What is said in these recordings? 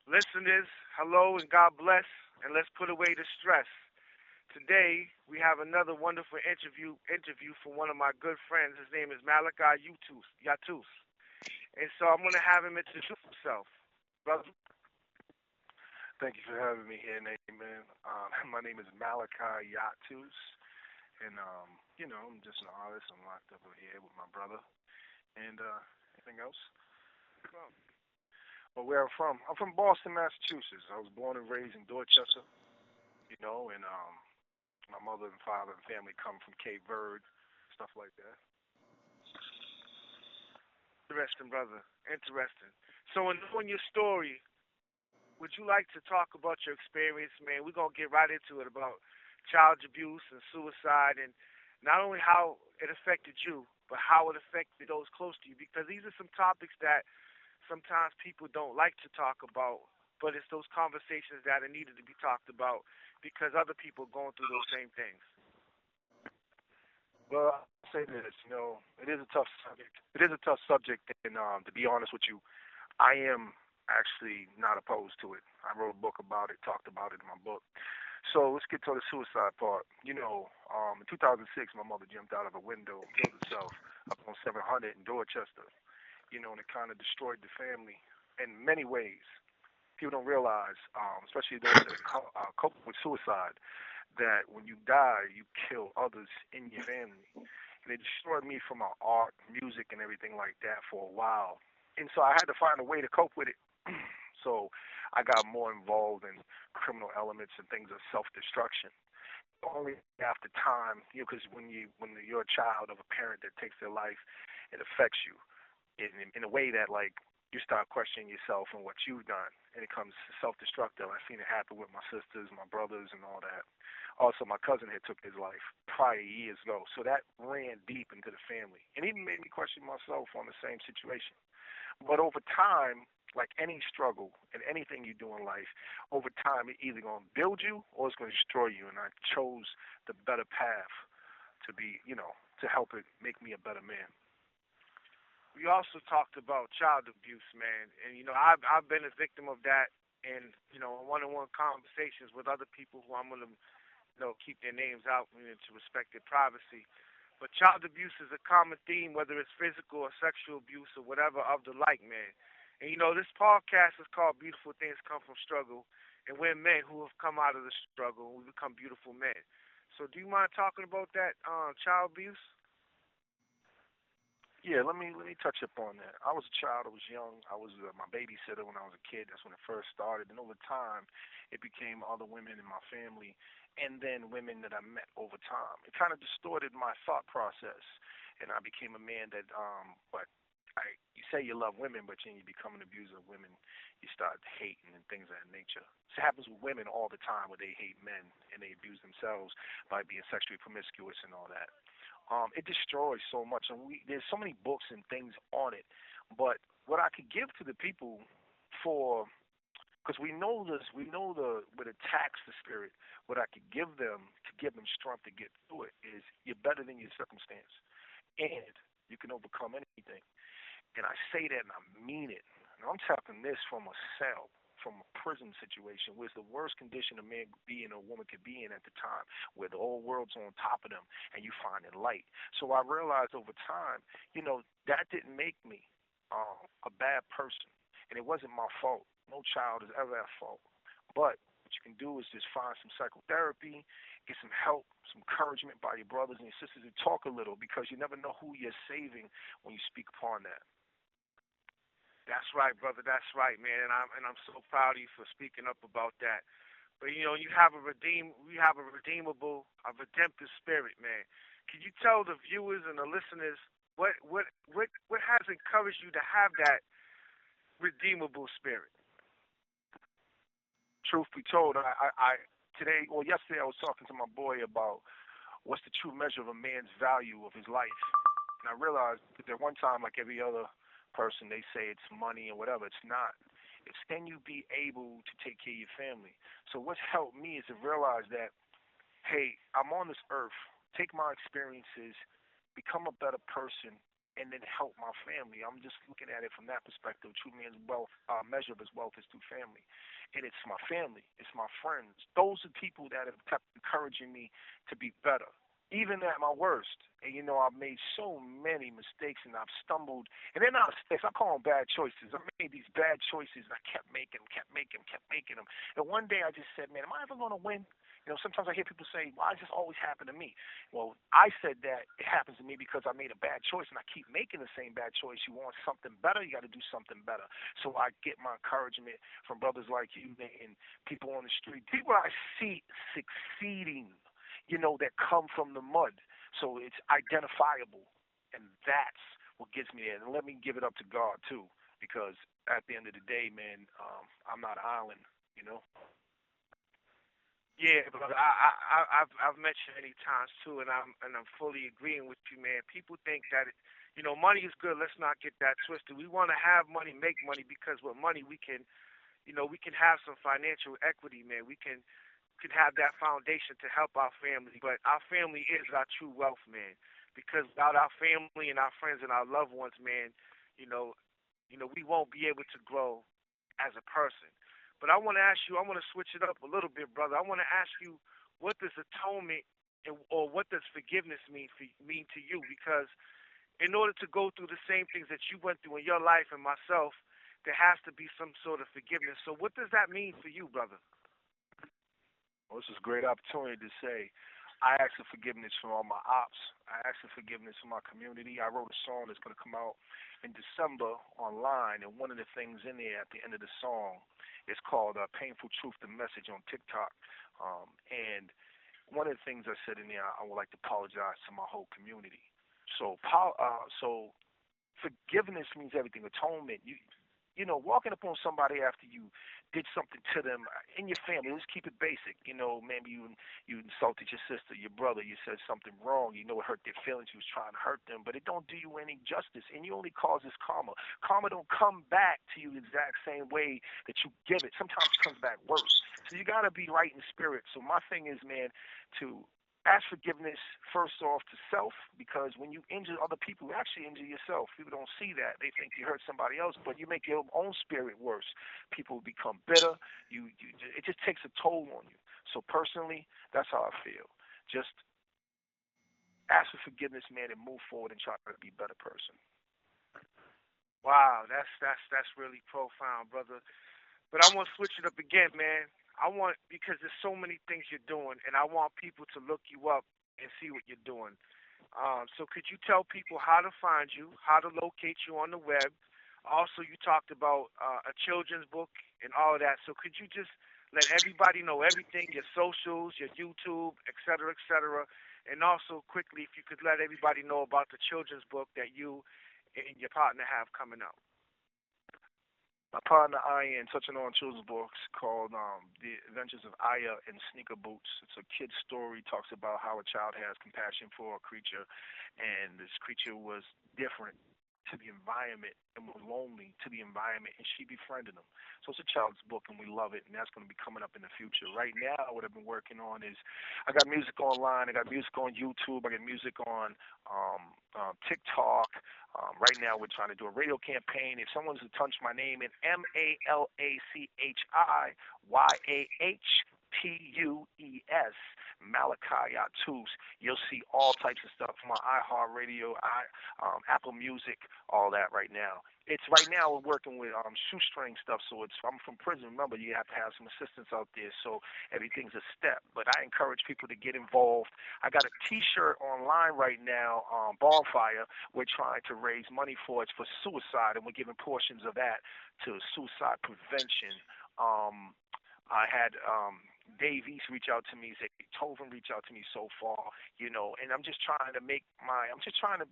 Listeners, hello and God bless, and let's put away the stress. Today we have another wonderful interview from one of my good friends. His name is Malachi Yatus, and so I'm gonna have him introduce himself, brother. Thank you for having me here, Nate, man. My name is Malachi Yatus, and I'm just an artist. I'm locked up over here with my brother. And anything else? Come. Well, where I'm from Boston, Massachusetts. I was born and raised in Dorchester, and my mother and father and family come from Cape Verde, stuff like that. Interesting, brother. Interesting. So, in knowing your story, would you like to talk about your experience, man? We're gonna get right into it about child abuse and suicide, and not only how it affected you, but how it affected those close to you. Because these are some topics that sometimes people don't like to talk about, but it's those conversations that are needed to be talked about because other people are going through those same things. Well, I'll say this, it is a tough subject. It is a tough subject, and to be honest with you, I am actually not opposed to it. I wrote a book about it, talked about it in my book. So let's get to the suicide part. In 2006, my mother jumped out of a window and killed herself up on 700 in Dorchester. And it kind of destroyed the family in many ways. People don't realize, especially those that cope with suicide, that when you die, you kill others in your family. And it destroyed me from my art, music, and everything like that for a while. And so I had to find a way to cope with it. So I got more involved in criminal elements and things of self-destruction. Only after time, because when you're a child of a parent that takes their life, it affects you in a way that like you start questioning yourself and what you've done, and it becomes self-destructive. I've seen it happen with my sisters, my brothers, and all that. Also, my cousin had took his life prior years ago, so that ran deep into the family, and even made me question myself on the same situation. But over time, like any struggle and anything you do in life, over time it's either going to build you or it's going to destroy you. And I chose the better path to be, to help it make me a better man. We also talked about child abuse, man, and I've been a victim of that, and one-on-one conversations with other people who I'm gonna keep their names out, to respect their privacy. But child abuse is a common theme, whether it's physical or sexual abuse or whatever of the like, man. And this podcast is called Beautiful Things Come from Struggle, and we're men who have come out of the struggle and we become beautiful men. So do you mind talking about that child abuse? Yeah, let me touch upon that. I was a child. I was young. I was my babysitter when I was a kid. That's when it first started. And over time, it became other women in my family, and then women that I met over time. It kind of distorted my thought process, and I became a man that. But you say you love women, but then you become an abuser of women. You start hating and things of that nature. It happens with women all the time, where they hate men and they abuse themselves by being sexually promiscuous and all that. It destroys so much, and there's so many books and things on it. But what I could give to the people for, because we know the what attacks the spirit. What I could give them to give them strength to get through it is you're better than your circumstance, and you can overcome anything. And I say that and I mean it. And I'm talking this from a cell, from a prison situation, where it's the worst condition a man could be in or a woman could be in at the time, where the whole world's on top of them and you find it light. So I realized over time, that didn't make me a bad person. And it wasn't my fault. No child is ever at fault. But what you can do is just find some psychotherapy, get some help, some encouragement by your brothers and your sisters, and talk a little because you never know who you're saving when you speak upon that. That's right, brother. That's right, man. And I'm so proud of you for speaking up about that. But we have a redeemable, a redemptive spirit, man. Can you tell the viewers and the listeners what has encouraged you to have that redeemable spirit? Truth be told, I today or yesterday I was talking to my boy about what's the true measure of a man's value of his life. And I realized that at one time, like every other person, they say it's money or whatever. It's not. It's can you be able to take care of your family? So what's helped me is to realize that, hey, I'm on this earth. Take my experiences, become a better person, and then help my family. I'm just looking at it from that perspective. True man's wealth, measure of his wealth is through family. And it's my family, it's my friends. Those are people that have kept encouraging me to be better. Even at my worst. And I've made so many mistakes and I've stumbled. And they're not mistakes. I call them bad choices. I made these bad choices and I kept making them, kept making them. And one day I just said, man, am I ever going to win? Sometimes I hear people say, why does this always happen to me? Well, I said that it happens to me because I made a bad choice and I keep making the same bad choice. You want something better, you got to do something better. So I get my encouragement from brothers like you and people on the street, people I see succeeding, that come from the mud. So it's identifiable. And that's what gets me there. And let me give it up to God, too, because at the end of the day, man, I'm not an island, you know? Yeah, but I've mentioned many times too, and I'm fully agreeing with you, man. People think that money is good. Let's not get that twisted. We want to have money, make money, because with money we can have some financial equity, man. We can have that foundation to help our family, but our family is our true wealth, man. Because without our family and our friends and our loved ones, man, you know, we won't be able to grow as a person. But I want to ask you, I want to switch it up a little bit, brother. I want to ask you, what does atonement or what does forgiveness mean to you? Because in order to go through the same things that you went through in your life and myself, there has to be some sort of forgiveness. So what does that mean for you, brother? Well, this is a great opportunity to say I ask for forgiveness from all my ops. I ask for forgiveness from my community. I wrote a song that's going to come out in December online, and one of the things in there at the end of the song is called Painful Truth, the Message on TikTok. And one of the things I said in there, I would like to apologize to my whole community. So forgiveness means everything. Atonement, walking up on somebody after you did something to them in your family. Let's keep it basic. Maybe you insulted your sister, your brother. You said something wrong. It hurt their feelings. You was trying to hurt them, but it don't do you any justice, and you only causes karma. Karma don't come back to you the exact same way that you give it. Sometimes it comes back worse. So you gotta be right in spirit. So my thing is, man, to ask forgiveness first off to self, because when you injure other people, you actually injure yourself. People don't see that. They think you hurt somebody else, but you make your own spirit worse. People become bitter. It just takes a toll on you. So personally, that's how I feel. Just ask for forgiveness, man, and move forward and try to be a better person. Wow, that's really profound, brother. But I want to switch it up again, man. I want, because there's so many things you're doing, and I want people to look you up and see what you're doing. So could you tell people how to find you, how to locate you on the web? Also, you talked about a children's book and all of that. So could you just let everybody know everything, your socials, your YouTube, et cetera, and also quickly, if you could let everybody know about the children's book that you and your partner have coming out. My partner Ian touching on children's books called The Adventures of Aya in Sneaker Boots. It's a kid's story, talks about how a child has compassion for a creature, and this creature was different to the environment and was lonely to the environment, and she befriended him. So it's a child's book, and we love it, and that's going to be coming up in the future. Right now, what I've been working on is I got music online, I got music on YouTube, I got music on TikTok. Right now, we're trying to do a radio campaign. If someone's to touch my name in Malachiyahtus, Malachi Yatus, you'll see all types of stuff from my iHeartRadio, Apple Music, all that right now. It's right now we're working with shoestring stuff, so I'm from prison. Remember, you have to have some assistance out there, so everything's a step. But I encourage people to get involved. I got a T-shirt online right now, Bonfire. We're trying to raise money for it for suicide, and we're giving portions of that to suicide prevention. I had Dave East reach out to me, say Tovin reach out to me so far, and I'm just trying to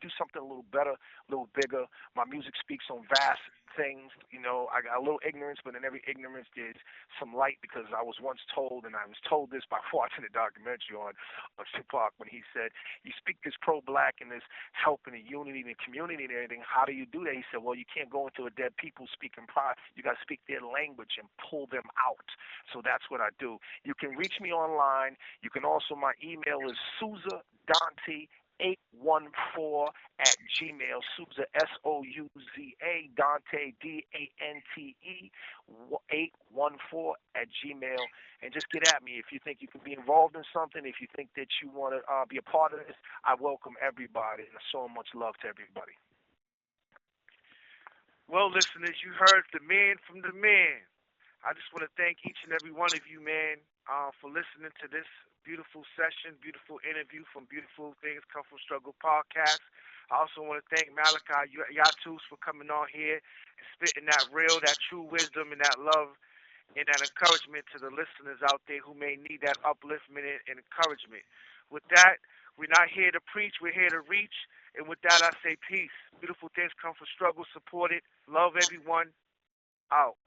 do something a little better, a little bigger. My music speaks on vast things. I got a little ignorance, but in every ignorance there's some light, because I was once told, and I was told this by watching a documentary on Tupac, when he said, you speak this pro-black and this help and the unity and the community and everything. How do you do that? He said, well, you can't go into a dead people speaking pride. You got to speak their language and pull them out. So that's what I do. You can reach me online. You can also, my email is Souza Dante 814 at Gmail. Souza, Souza, Dante, Dante, 814 at Gmail. And just get at me if you think you can be involved in something. If you think that you want to be a part of this, I welcome everybody. And so much love to everybody. Well, listeners, you heard the man from the man. I just want to thank each and every one of you, man, for listening to this beautiful session, beautiful interview from Beautiful Things Come From Struggle podcast. I also want to thank Malachi Yatus for coming on here and spitting that real, that true wisdom and that love and that encouragement to the listeners out there who may need that upliftment and encouragement. With that, we're not here to preach, we're here to reach. And with that, I say peace. Beautiful things come from struggle, support it. Love everyone. Out.